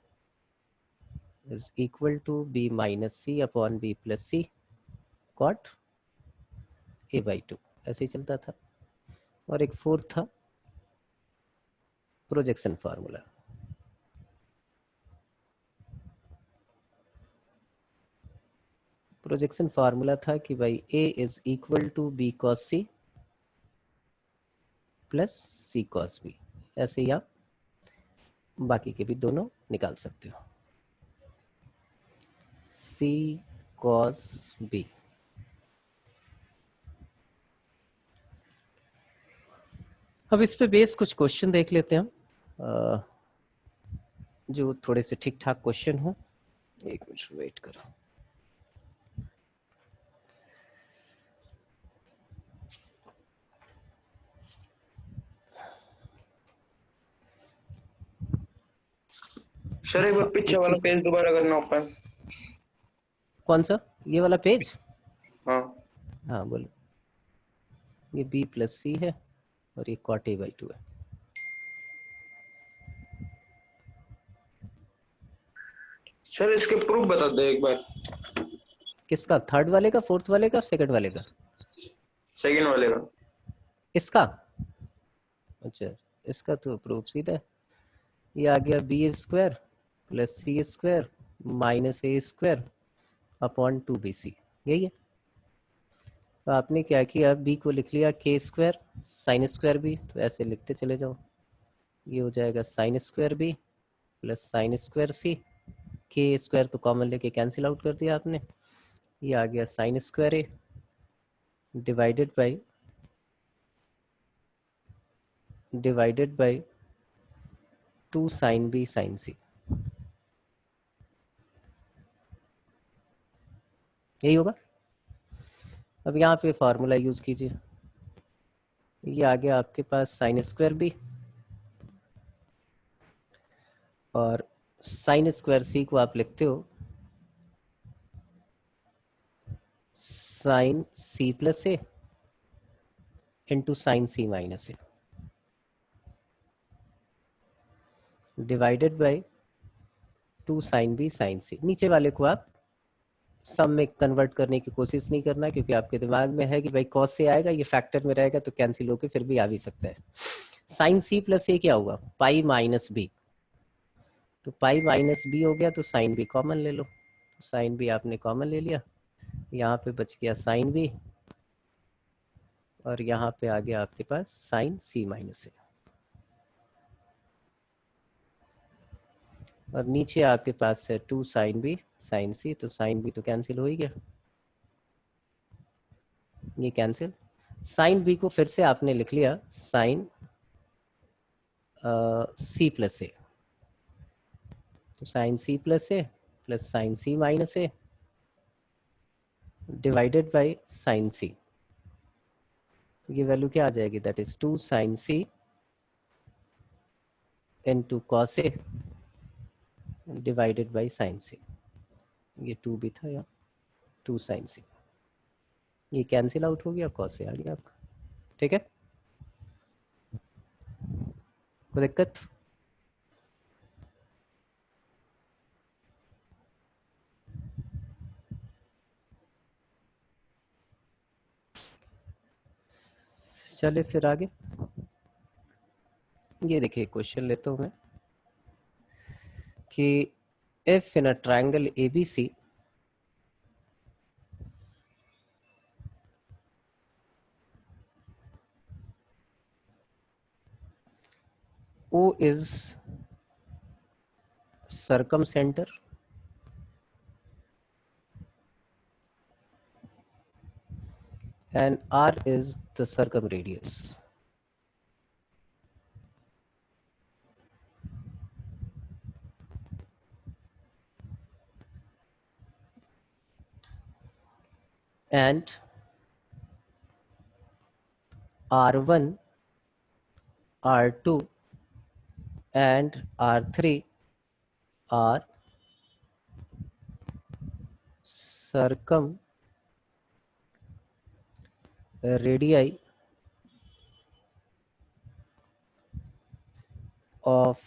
is equal to b minus c upon b plus c cot a by 2। ऐसे ही चलता था। और एक फोर्थ था प्रोजेक्शन फार्मूला। प्रोजेक्शन फार्मूला था कि भाई a is equal to b cos c plus c cos b. ऐसे ही आप बाकी के भी दोनों निकाल सकते हो, सी कॉस बी। अब इस पे बेस कुछ क्वेश्चन देख लेते हैं हम, जो थोड़े से ठीक ठाक क्वेश्चन हो। एक मिनट वेट करो। सर एक बार पीछे वाला पेज दोबारा करना ओपन। कौन सा, ये वाला पेज? हाँ हाँ बोलो। ये b प्लस सी है और ये कॉट a बाई 2 है। सर इसके प्रूफ बता दो एक बार। किसका, थर्ड वाले का, फोर्थ वाले का, सेकंड वाले का? सेकंड वाले का। इसका? अच्छा, इसका तो प्रूफ सीधा है। ये आ गया B square plus c square minus a square upon 2bc, यही है। तो आपने क्या किया, b को लिख लिया k square sine square b, तो ऐसे लिखते चले जाओ। ये हो जाएगा sine square b plus sine square c, k square तो कॉमन लेके कैंसिल आउट कर दिया आपने। ये आ गया sine square a divided by 2 sine b sine c। यही होगा। अब यहाँ पे फार्मूला यूज कीजिए। ये आ गया आपके पास साइन स्क्वायर बी और साइन स्क्वायर सी को आप लिखते हो sine C plus A into sine C minus A divided by 2 sine B sine C. नीचे वाले को आप सम में कन्वर्ट करने की कोशिश नहीं करना, क्योंकि आपके दिमाग में है कि भाई कॉस से आएगा, ये फैक्टर में रहेगा तो कैंसिल होके फिर भी आ भी सकता है। साइन सी प्लस ए क्या हुआ, पाई माइनस बी, तो पाई माइनस बी हो गया, तो साइन बी कॉमन ले लो। तो साइन बी आपने कॉमन ले लिया, यहाँ पे बच गया साइन बी और यहाँ पे आ गया आपके पास साइन सी माइनस ए। और नीचे आपके पास है 2 साइन बी साइन सी, तो साइन बी तो कैंसिल हो ही गया, ये कैंसिल। साइन बी को फिर से आपने लिख लिया साइन सी प्लस ए, तो sine C plus A plus sine C minus A divided by sine C. ये वैल्यू क्या आ जाएगी, that is 2 sine C into cos A divided by sine C. ये 2 भी था यहाँ, 2 साइन सी, ये कैंसिल आउट हो गया, कॉस ए आ गया आपका। ठीक है, कोई दिक्कत? चलिए फिर आगे। ये देखिए क्वेश्चन लेता हूं मैं कि if in a triangle ABC O is circumcenter and R is the circumradius. And R1, R2 and R3 are circumradii of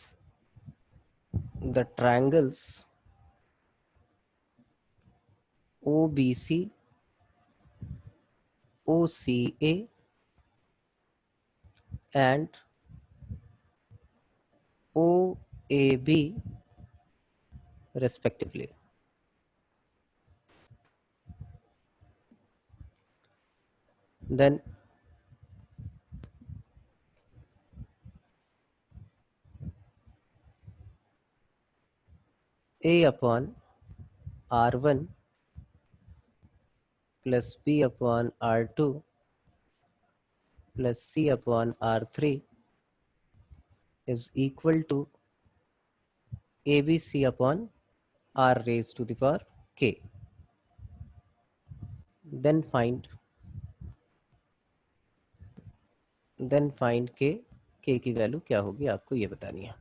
the triangles OBC, OCA and OAB respectively. Then A upon R1 plus B upon R2 plus C upon R3 is equal to ABC upon R raised to the power K. Then find K. K की value क्या होगी आपको ये बतानी है।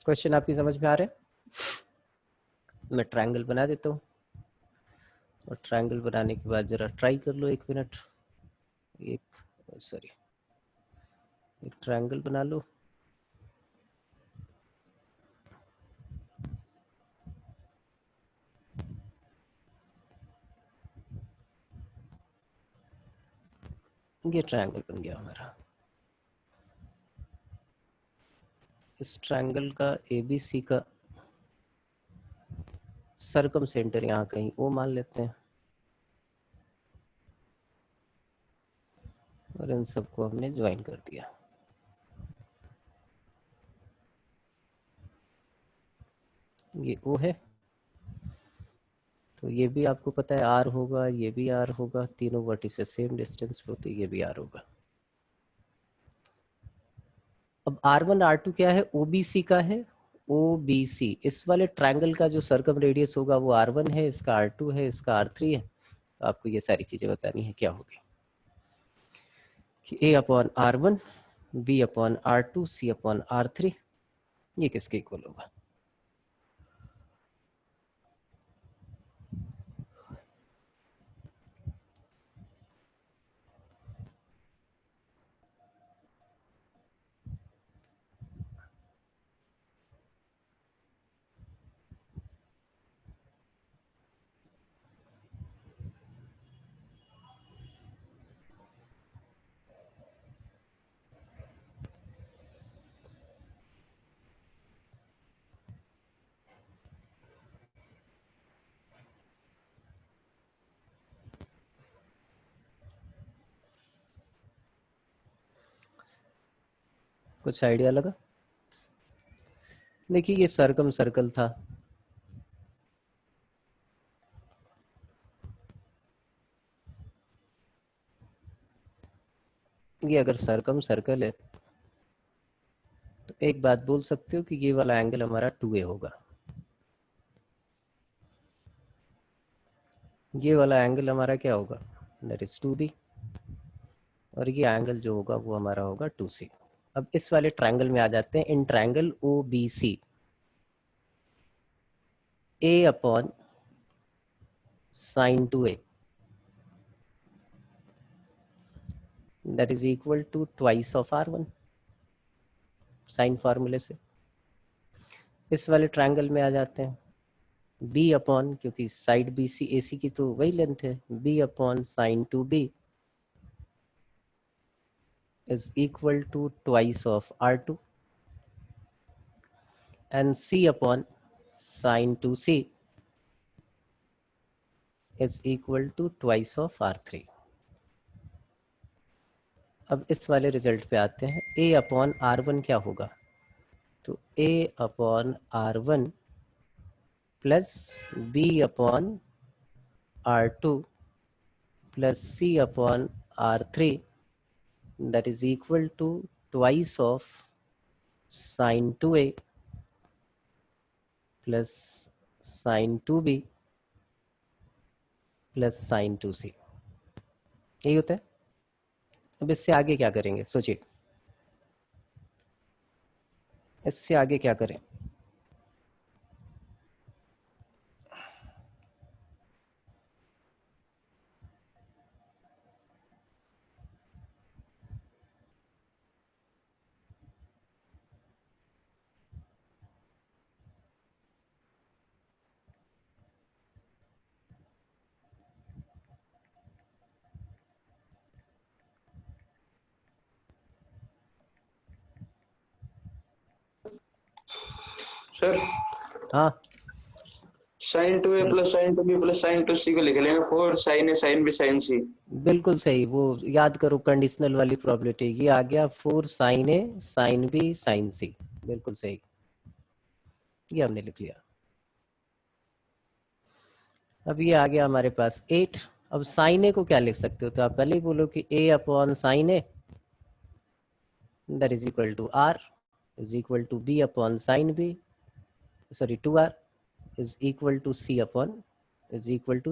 Question आपकी समझ में आ रहा है? मैं ट्रायंगल बना देता हूँ और ट्रायंगल बनाने के बाद जरा ट्राई कर लो 1 मिनट। एक ट्रायंगल बना लो। ये ट्रायंगल बन गया हमारा। इस ट्रायंगल का ABC का सरकम सेंटर यहाँ कहीं O मान लेते हैं और इन सबको हमने ज्वाइन कर दिया। ये O है तो ये भी आपको पता है R होगा, ये भी R होगा, तीनों वर्टिसेस सेम डिस्टेंस पे होते, ये भी R होगा। अब R1 R2 क्या है? OBC का है। OBC इस वाले ट्रायंगल का जो सर्कम रेडियस होगा वो R1 है, इसका R2 है, इसका R3 है। तो आपको ये सारी चीजें बतानी है क्या होगी कि A upon R1, B upon R2, C upon R3 ये किसके इक्वल होगा। कुछ आइडिया लगा? देखिए ये सरकम सर्कल था, ये अगर सरकम सर्कल है तो एक बात बोल सकते हो कि ये वाला एंगल हमारा 2A होगा, ये वाला एंगल हमारा क्या होगा, दैट इज 2B, और ये एंगल जो होगा वो हमारा होगा 2C। अब इस वाले ट्रायंगल में आ जाते हैं। In triangle OBC A upon sin 2A that is equal to twice of R1, sine फार्मूले से। इस वाले ट्रायंगल में आ जाते हैं, b अपॉन, क्योंकि साइड बी सी ए सी की तो वही लेंथ है, b upon sign 2b is equal to twice of r2 and c upon sine 2c is equal to twice of r3। अब इस वाले रिजल्ट पे आते हैं, a अपॉन r1 क्या होगा, तो a upon r1 plus b upon r2 plus c upon r3 that is equal to twice of sine 2a plus sine 2b plus sine 2c, यही होता है। अब इससे आगे क्या करेंगे सोचिए, इससे आगे क्या करें, सर हाँ sine 2a plus sine 2b plus sine 2c को लिख लेंगे, 4 sine a sine b sine c। बिल्कुल सही, वो याद करो कंडीशनल वाली प्रॉबिलिटी, ये आ गया 4 साइन ए साइन बी साइन सी, बिल्कुल सही, ये हमने लिख लिया। अब ये आ गया हमारे पास 8। अब साइन ए को क्या लिख सकते हो, तो आप पहले ही बोलो कि a upon sine a that is equal to r is equal to b upon sine b, sorry 2r is equal to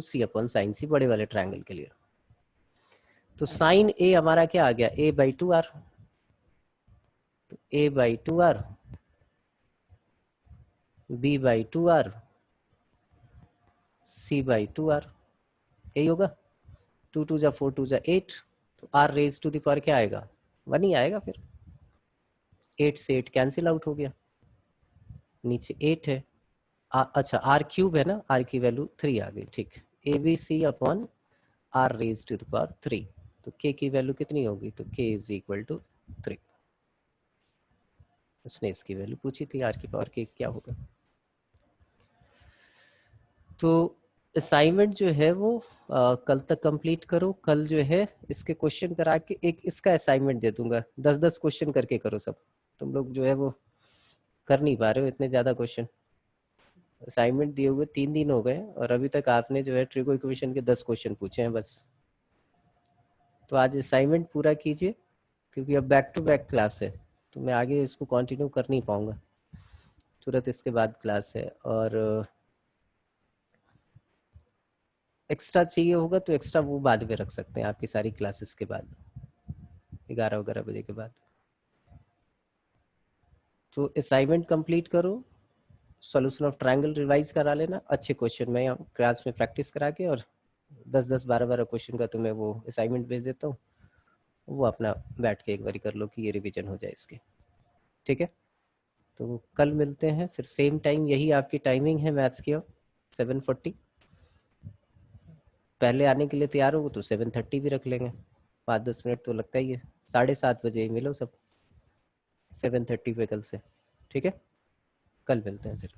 c upon sine c, बड़े वाले ट्रायंगल के लिए। तो साइन ए हमारा क्या आ गया, a बाई 2r, तो a by 2r b by 2r c by 2r, यही होगा। 2 2 जा 4 2 जा 8, तो r raise to the power क्या आएगा, 1 ही आएगा। फिर 8 से 8 कैंसिल आउट हो गया, नीचे 8 है, अच्छा r क्यूब है ना, r की वैल्यू 3 आ गई, ठीक। A b c upon r raise to the power 3, तो k की वैल्यू कितनी होगी, तो k इज इक्वल टू 3। उसने इसकी वैल्यू पूछी थी, r की पावर k क्या होगा। तो असाइनमेंट जो है वो कल तक कंप्लीट करो। कल जो है इसके क्वेश्चन करा के एक इसका असाइनमेंट दे दूंगा, 10-10 क्वेश्चन करके करो सब। तुम लोग जो है वो कर नहीं पा रहे हो इतने ज़्यादा क्वेश्चन। असाइनमेंट दिए हुए 3 दिन हो गए और अभी तक आपने जो है ट्रिगो इक्वेशन के 10 क्वेश्चन पूछे हैं बस। तो आज असाइनमेंट पूरा कीजिए, क्योंकि अब बैक टू बैक क्लास है, तो मैं आगे इसको कंटिन्यू कर नहीं पाऊंगा, तुरंत इसके बाद क्लास है। और एक्स्ट्रा चाहिए होगा तो एक्स्ट्रा वो बाद में रख सकते हैं, आपकी सारी क्लासेस के बाद 11-11 बजे के बाद। तो असाइनमेंट कंप्लीट करो, सॉल्यूशन ऑफ ट्रायंगल रिवाइज करा लेना, अच्छे क्वेश्चन मैं क्लास में प्रैक्टिस करा के, और 10-10 12-12 क्वेश्चन का तो मैं वो असाइनमेंट भेज देता हूँ, वो अपना बैठ के एक बारी कर लो कि ये रिवीजन हो जाए इसके, ठीक है। तो कल मिलते हैं फिर सेम टाइम, यही आपकी टाइमिंग है मैथ्स की, 7:40। पहले आने के लिए तैयार हो तो 7:30 भी रख लेंगे, 5-10 मिनट तो लगता ही है। 7:30 बजे मिलो सब 7:30 पे कल से, ठीक है। कल मिलते हैं फिर।